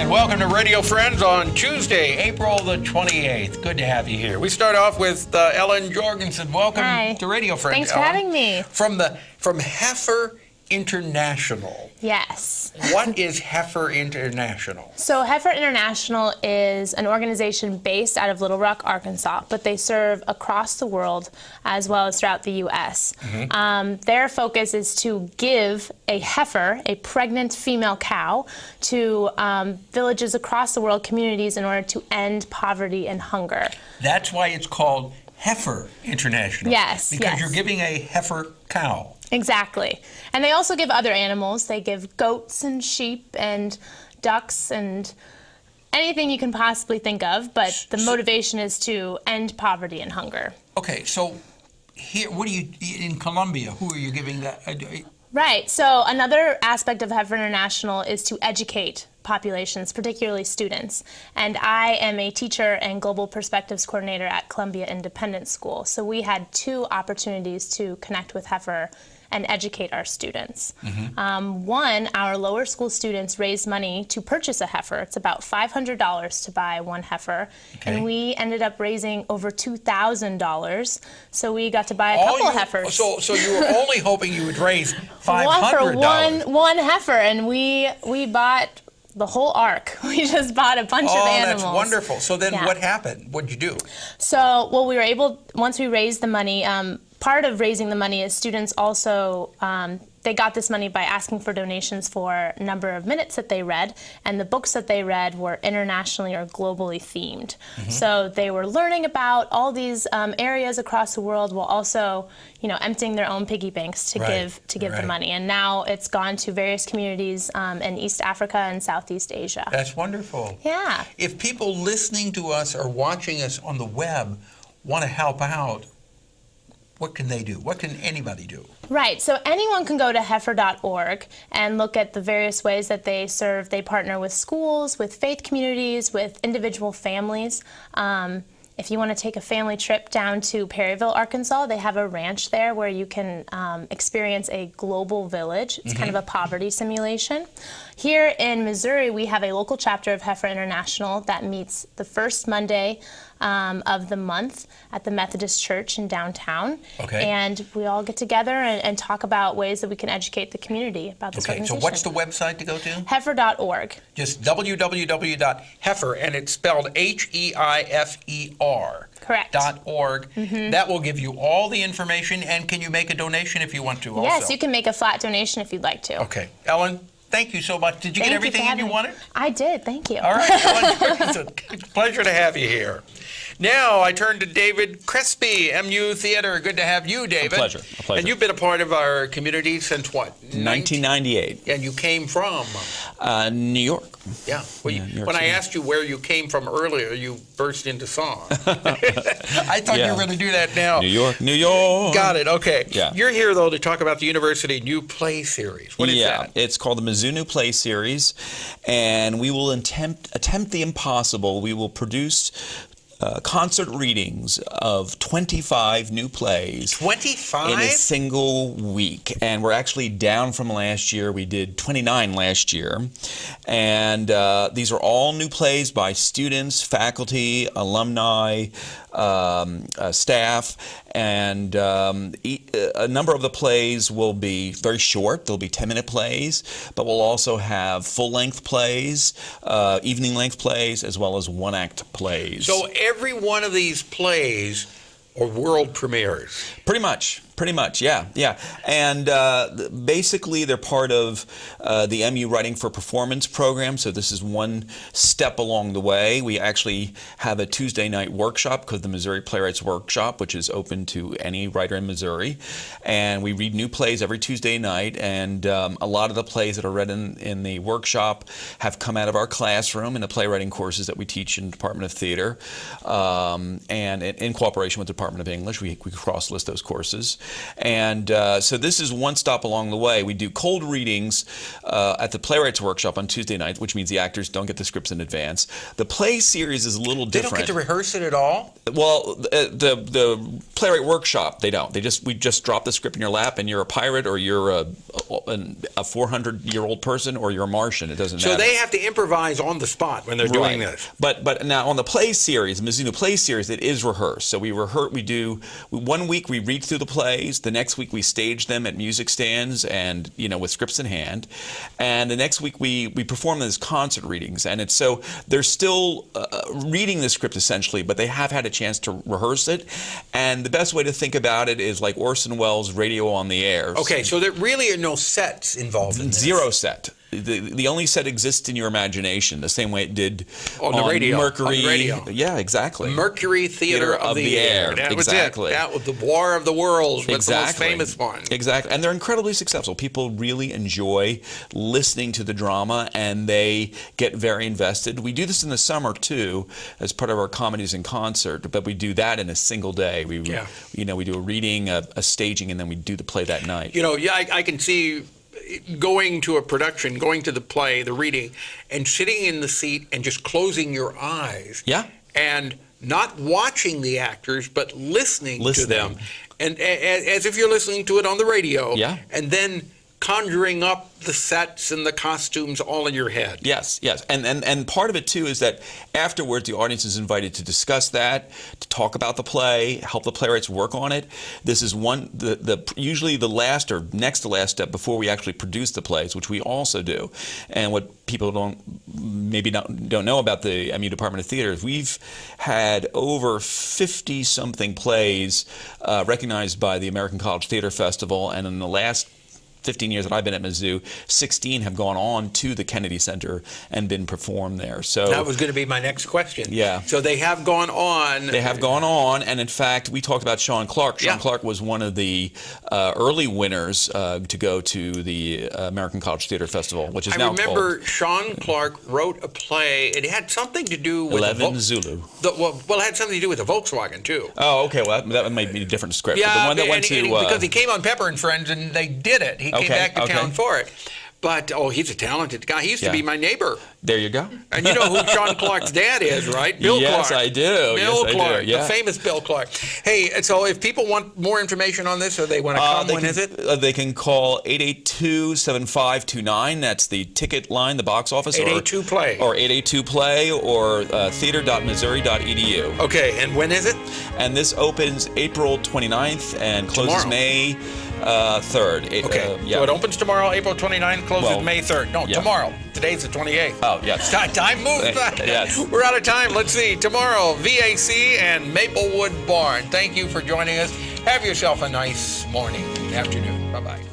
Welcome to Radio Friends on Tuesday, April the 28th. Good to have you here. We start off with Ellen Jorgensen. Welcome to Radio Friends. Thanks for having me. From Heifer International. Yes. What is Heifer International? So Heifer International is an organization based out of Little Rock, Arkansas, but they serve across the world as well as throughout the U.S. Mm-hmm. Their focus is to give a heifer, a pregnant female cow, to villages across the world, communities, in order to end poverty and hunger. That's why it's called Heifer International. Yes. Because you're giving a heifer cow. Exactly. And they also give other animals. They give goats and sheep and ducks and anything you can possibly think of, but the motivation is to end poverty and hunger. Okay, so here, what do you, in Colombia, who are you giving that? Right, so another aspect of Heifer International is to educate populations, particularly students. And I am a teacher and global perspectives coordinator at Columbia Independent School. So we had 2 opportunities to connect with Heifer and educate our students. Mm-hmm. One, our lower school students raised money to purchase a heifer. It's about $500 to buy one heifer. Okay. And we ended up raising over $2,000. So we got to buy a couple of heifers. So you were only hoping you would raise $500? One heifer, and we bought the whole ark. We just bought a bunch of animals. Oh, that's wonderful. So then what happened? What did you do? So, well, we were able, once we raised the money, part of raising the money is students also, they got this money by asking for donations for a number of minutes that they read, and the books that they read were internationally or globally themed. Mm-hmm. So they were learning about all these areas across the world while also, emptying their own piggy banks to give the money. And now it's gone to various communities in East Africa and Southeast Asia. That's wonderful. Yeah. If people listening to us or watching us on the web want to help out, what can they do? What can anybody do? Right, so anyone can go to heifer.org and look at the various ways that they serve. They partner with schools, with faith communities, with individual families. If you want to take a family trip down to Perryville, Arkansas, they have a ranch there where you can experience a global village. It's kind of a poverty simulation. Here in Missouri, we have a local chapter of Heifer International that meets the first Monday of the month at the Methodist Church in downtown. Okay. And we all get together and talk about ways that we can educate the community about this organization. So what's the website to go to? Heifer.org. Just www.heifer, and it's spelled Heifer. Correct. .org. Mm-hmm. That will give you all the information, and can you make a donation if you want to also? Yes, you can make a flat donation if you'd like to. Okay. Ellen, thank you so much. Did you get everything you wanted? I did. Thank you. All right. Ellen, it's a pleasure to have you here. Now I turn to David Crespy, MU Theater. Good to have you, David. A pleasure. And you've been a part of our community since what? 1998. And you came from? New York. Yeah. Well, when I asked you where you came from earlier, you burst into song. I thought you were going to do that now. New York, New York. Got it. Okay. Yeah. You're here, though, to talk about the University New Play Series. What is that? It's called the Mizzou New Play Series, and we will attempt the impossible. We will produce concert readings of 25 new plays. 25? In a single week. And we're actually down from last year. We did 29 last year. And these are all new plays by students, faculty, alumni, staff, and a number of the plays will be very short. They'll be 10-minute plays, but we'll also have full-length plays, evening-length plays, as well as one-act plays. So every one of these plays are world premieres? Pretty much. Pretty much, yeah. And basically, they're part of the MU Writing for Performance program, so this is one step along the way. We actually have a Tuesday night workshop called the Missouri Playwrights Workshop, which is open to any writer in Missouri. And we read new plays every Tuesday night, and a lot of the plays that are read in the workshop have come out of our classroom in the playwriting courses that we teach in the Department of Theater. And in cooperation with the Department of English, we cross-list those courses. And so this is one stop along the way. We do cold readings at the Playwrights Workshop on Tuesday night, which means the actors don't get the scripts in advance. The play series is a little different. They don't get to rehearse it at all? Well, the Playwright Workshop, they don't. We just drop the script in your lap, and you're a pirate, or you're a 400-year-old person, or you're a Martian. It doesn't matter. So they have to improvise on the spot when they're doing this. But now on the play series, Mizzou play series, it is rehearsed. So we do 1 week we read through the plays. The next week we stage them at music stands and with scripts in hand. And the next week we perform them as concert readings. And it's so they're still reading the script essentially, but they have had a chance to rehearse it. And the best way to think about it is like Orson Welles' Radio on the Air. Okay, so there really are no sets involved in this. Zero set. The only set exists in your imagination, the same way it did on the radio. Mercury. On the radio. Yeah, exactly. Mercury Theater of the Air. That exactly. was it. That was the War of the Worlds. Was exactly. the most famous one. Exactly. And they're incredibly successful. People really enjoy listening to the drama, and they get very invested. We do this in the summer, too, as part of our Comedies in Concert, but we do that in a single day. We do a reading, a staging, and then we do the play that night. I can see going to a production, going to the play, the reading, and sitting in the seat and just closing your eyes. Yeah. And not watching the actors, but listening to them. And as if you're listening to it on the radio. Yeah. And then conjuring up the sets and the costumes all in your head. Yes. And part of it, too, is that afterwards the audience is invited to discuss that, to talk about the play, help the playwrights work on it. This is usually the last or next to last step before we actually produce the plays, which we also do. And what people don't know about the MU Department of Theater is we've had over 50-something plays recognized by the American College Theater Festival, and in the last 15 years that I've been at Mizzou, 16 have gone on to the Kennedy Center and been performed there. So that was going to be my next question. Yeah. So they have gone on. They have gone on, and in fact, we talked about Sean Clark. Sean Clark was one of the early winners to go to the American College Theater Festival, which is now called. I remember Sean Clark wrote a play. It had something to do with 11 Zulu. It had something to do with the Volkswagen too. Oh, okay. Well, that might be a different script. Yeah, but the one that went to because he came on Pepper and Friends, and they did it. He came back to town for it. But, he's a talented guy. He used to be my neighbor. There you go. And you know who Sean Clark's dad is, right? Bill Clark. Yes, I do. Bill Clark, I do. Yeah. the famous Bill Clark. Hey, so if people want more information on this or they want to come, when is it? They can call 882-7529. That's the ticket line, the box office. 882-PLAY. Or 882-PLAY or theater.missouri.edu. Okay, and when is it? And this opens April 29th and closes tomorrow. May 3rd. Okay, so it opens tomorrow, April 29th, closes May 3rd. No, tomorrow. Today's the 28th. Oh, yes. Time moves by. Yes. We're out of time. Let's see. Tomorrow, VAC and Maplewood Barn. Thank you for joining us. Have yourself a nice morning, afternoon. Bye-bye.